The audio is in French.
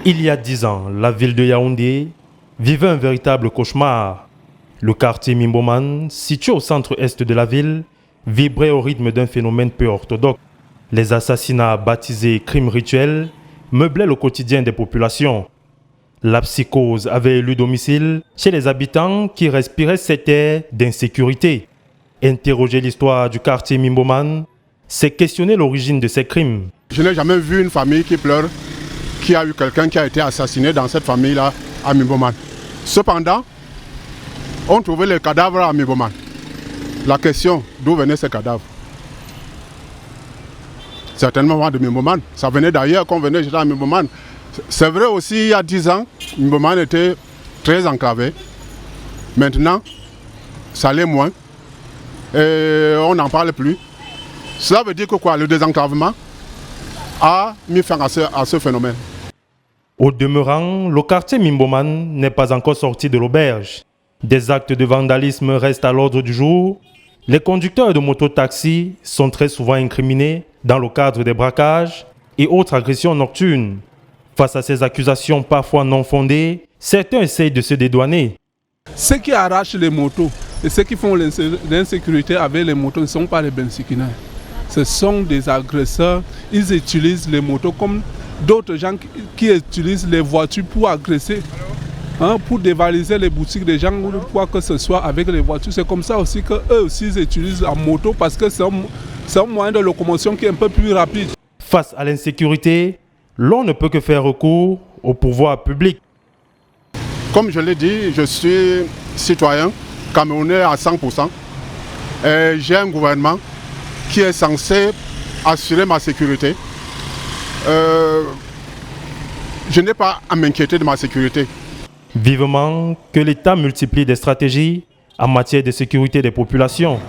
Il y a 10 ans, la ville de Yaoundé vivait un véritable cauchemar. Le quartier Mimboman, situé au centre-est de la ville, vibrait au rythme d'un phénomène peu orthodoxe. Les assassinats baptisés crimes rituels meublaient le quotidien des populations. La psychose avait élu domicile chez les habitants qui respiraient cet air d'insécurité. Interroger l'histoire du quartier Mimboman, c'est questionner l'origine de ces crimes. Je n'ai jamais vu une famille qui pleure, qui a eu quelqu'un qui a été assassiné dans cette famille-là à Mimboman. Cependant, on trouvait les cadavres à Mimboman. La question, d'où venaient ces cadavres? Certainement de Mimboman. Ça venait d'ailleurs qu'on venait jeter à Mimboman. C'est vrai aussi, il y a 10 ans, Mimboman était très enclavé. Maintenant, ça l'est moins. Et on n'en parle plus. Cela veut dire que quoi? Le désenclavement a mis fin à ce phénomène. Au demeurant, le quartier Mimboman n'est pas encore sorti de l'auberge. Des actes de vandalisme restent à l'ordre du jour. Les conducteurs de moto-taxi sont très souvent incriminés dans le cadre des braquages et autres agressions nocturnes. Face à ces accusations parfois non fondées, certains essayent de se dédouaner. Ceux qui arrachent les motos et ceux qui font l'insécurité avec les motos ne sont pas les bensikinaires. Ce sont des agresseurs. Ils utilisent les motos comme d'autres gens qui utilisent les voitures pour agresser, pour dévaliser les boutiques des gens ou quoi que ce soit avec les voitures. C'est comme ça aussi qu'eux aussi ils utilisent la moto parce que c'est un moyen de locomotion qui est un peu plus rapide. Face à l'insécurité, l'on ne peut que faire recours au pouvoir public. Comme je l'ai dit, je suis citoyen camerounais à 100%. Et j'ai un gouvernement qui est censé assurer ma sécurité. Je n'ai pas à m'inquiéter de ma sécurité. Vivement que l'État multiplie des stratégies en matière de sécurité des populations.